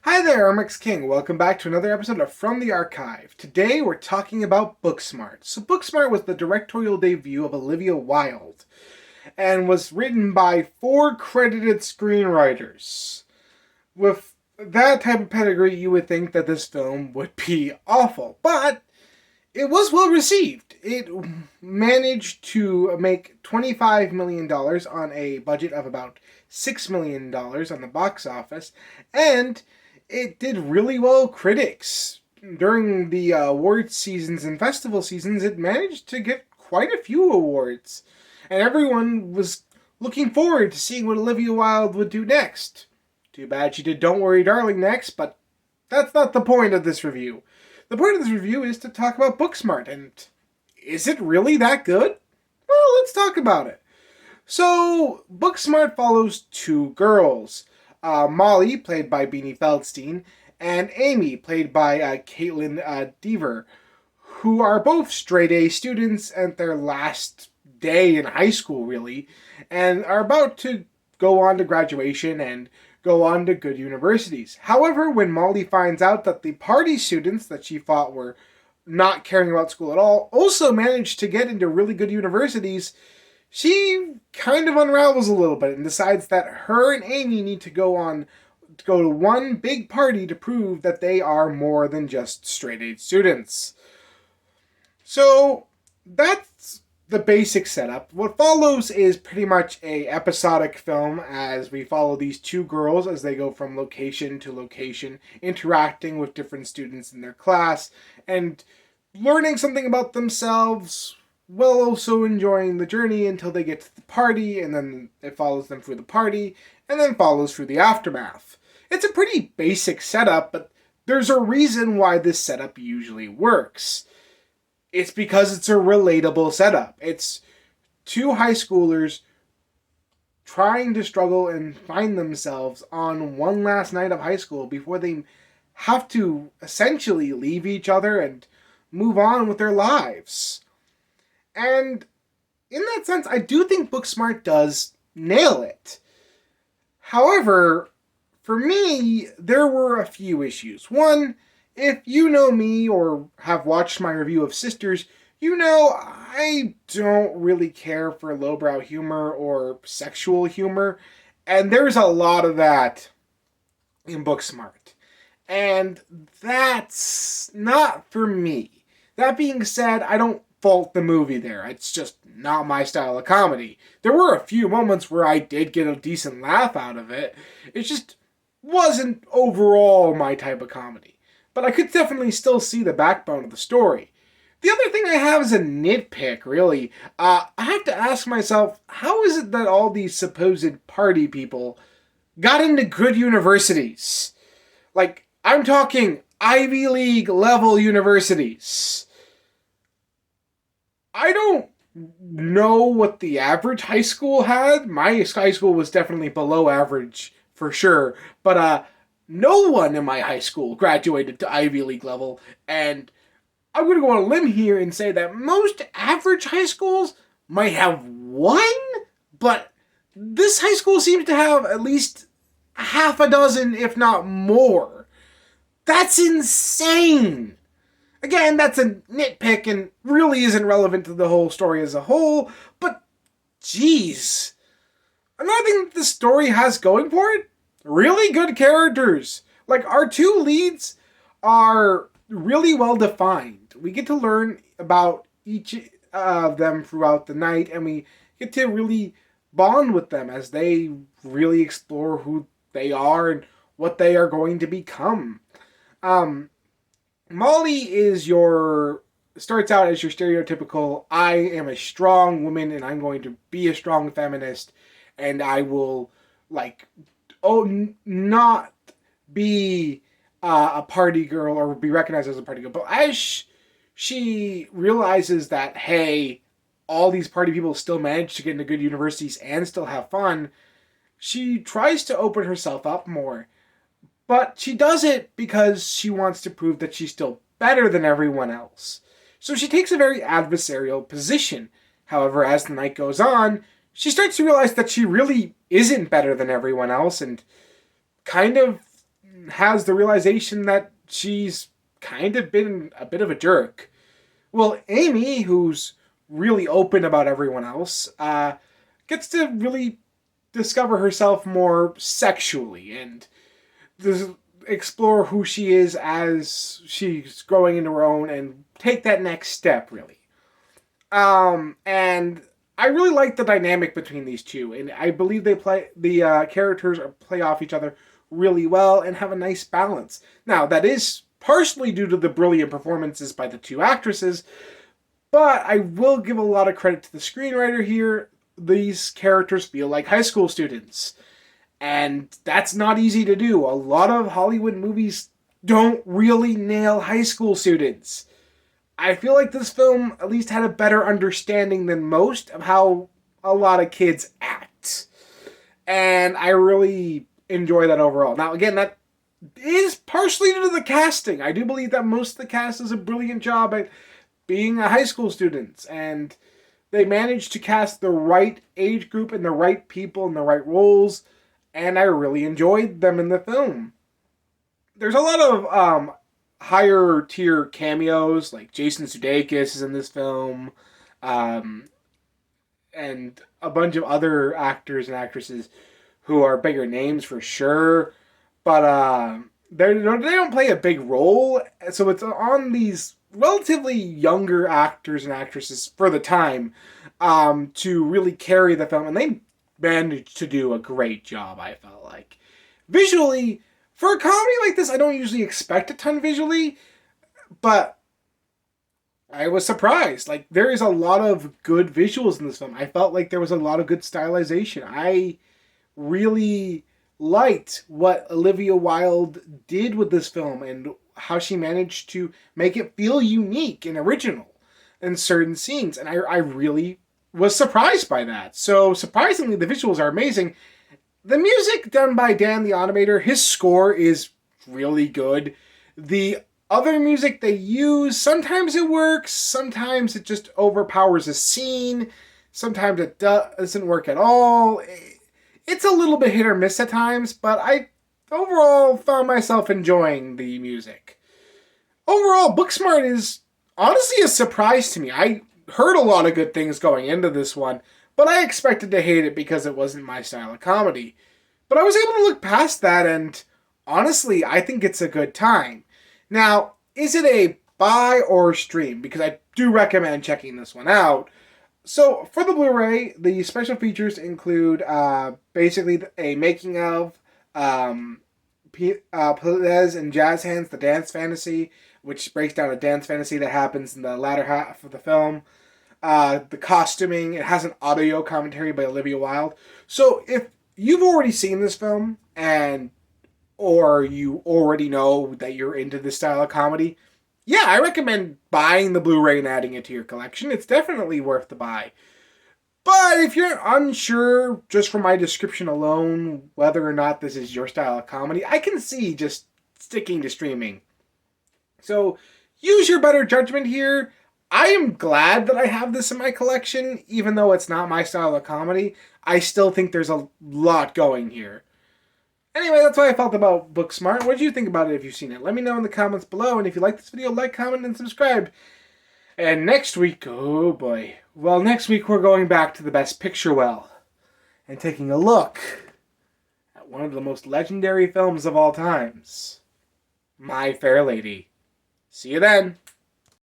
Hi there, I'm X King. Welcome back to another episode of From the Archive. Today we're talking about Booksmart. So Booksmart was the directorial debut of Olivia Wilde and was written by four credited screenwriters. With that type of pedigree, you would think that this film would be awful, but it was well received. It managed to make $25 million on a budget of about $6 million on the box office, and it did really well critics. During the award seasons and festival seasons, it managed to get quite a few awards, and everyone was looking forward to seeing what Olivia Wilde would do next. Too bad she did Don't Worry Darling next, but that's not the point of this review. The point of this review is to talk about Booksmart, and is it really that good? Well, let's talk about it. So, Booksmart follows two girls, Molly, played by Beanie Feldstein, and Amy, played by Caitlin Deaver, who are both straight A students at their last day in high school, really, and are about to go on to graduation and go on to good universities. However, when Molly finds out that the party students that she thought were not caring about school at all also managed to get into really good universities, she kind of unravels a little bit and decides that her and Amy need to go to one big party to prove that they are more than just straight A students. So that's the basic setup. What follows is pretty much a episodic film as we follow these two girls as they go from location to location, interacting with different students in their class and learning something about themselves while also enjoying the journey until they get to the party, and then it follows them through the party and then follows through the aftermath. It's a pretty basic setup, but there's a reason why this setup usually works. It's because it's a relatable setup. It's two high schoolers trying to struggle and find themselves on one last night of high school before they have to essentially leave each other and move on with their lives. And in that sense, I do think Booksmart does nail it. However, for me, there were a few issues. One, if you know me or have watched my review of Sisters, you know I don't really care for lowbrow humor or sexual humor, and there's a lot of that in Booksmart. And that's not for me. That being said, I don't fault the movie there. It's just not my style of comedy. There were a few moments where I did get a decent laugh out of it. It just wasn't overall my type of comedy. But I could definitely still see the backbone of the story. The other thing I have is a nitpick, really. I have to ask myself, how is it that all these supposed party people got into good universities? Like, I'm talking Ivy League level universities. I don't know what the average high school had. My high school was definitely below average, for sure. But, no one in my high school graduated to Ivy League level, and I'm going to go on a limb here and say that most average high schools might have one, but this high school seems to have at least half a dozen, if not more. That's insane! Again, that's a nitpick and really isn't relevant to the whole story as a whole, but geez. Another thing that the story has going for it, really good characters. Like, our two leads are really well defined. We get to learn about each of them throughout the night, and we get to really bond with them as they really explore who they are and what they are going to become. Molly starts out as your stereotypical, I am a strong woman and I'm going to be a strong feminist, and I will, not be a party girl or be recognized as a party girl. But as she realizes that, hey, all these party people still manage to get into good universities and still have fun, she tries to open herself up more. But she does it because she wants to prove that she's still better than everyone else. So she takes a very adversarial position. However, as the night goes on, she starts to realize that she really isn't better than everyone else and kind of has the realization that she's kind of been a bit of a jerk. Well, Amy, who's really open about everyone else, gets to really discover herself more sexually and explore who she is as she's growing into her own and take that next step, really. And I really like the dynamic between these two, and I believe the characters play off each other really well and have a nice balance. Now, that is partially due to the brilliant performances by the two actresses, but I will give a lot of credit to the screenwriter here. These characters feel like high school students, and that's not easy to do. A lot of Hollywood movies don't really nail high school students. I feel like this film at least had a better understanding than most of how a lot of kids act. And I really enjoy that overall. Now, again, that is partially due to the casting. I do believe that most of the cast does a brilliant job at being a high school students, and they managed to cast the right age group and the right people in the right roles, and I really enjoyed them in the film. There's a lot of higher tier cameos, like Jason Sudeikis is in this film, um, and a bunch of other actors and actresses who are bigger names for sure, but they don't play a big role, so it's on these relatively younger actors and actresses for the time to really carry the film, and they managed to do a great job, I felt like. Visually, for a comedy like this, I don't usually expect a ton visually, but I was surprised. Like, there is a lot of good visuals in this film. I felt like there was a lot of good stylization. I really liked what Olivia Wilde did with this film and how she managed to make it feel unique and original in certain scenes. And I really was surprised by that. So, surprisingly, the visuals are amazing. The music done by Dan the Automator, his score is really good. The other music they use, sometimes it works, sometimes it just overpowers a scene, sometimes it doesn't work at all. It's a little bit hit or miss at times, but I overall found myself enjoying the music. Overall, Booksmart is honestly a surprise to me. I heard a lot of good things going into this one, but I expected to hate it because it wasn't my style of comedy. But I was able to look past that, and honestly, I think it's a good time. Now, is it a buy or stream? Because I do recommend checking this one out. So, for the Blu-ray, the special features include basically a making of Pelez and Jazz Hands, the dance fantasy, which breaks down a dance fantasy that happens in the latter half of the film. The costuming, it has an audio commentary by Olivia Wilde. So, if you've already seen this film, or you already know that you're into this style of comedy, yeah, I recommend buying the Blu-ray and adding it to your collection. It's definitely worth the buy. But if you're unsure, just from my description alone, whether or not this is your style of comedy, I can see just sticking to streaming. So, use your better judgment here. I am glad that I have this in my collection, even though it's not my style of comedy. I still think there's a lot going here. Anyway, that's what I felt about Booksmart. What did you think about it if you've seen it? Let me know in the comments below, and if you like this video, like, comment, and subscribe. And next week, oh boy. Well, next week we're going back to the Best Picture well and taking a look at one of the most legendary films of all times, My Fair Lady. See you then.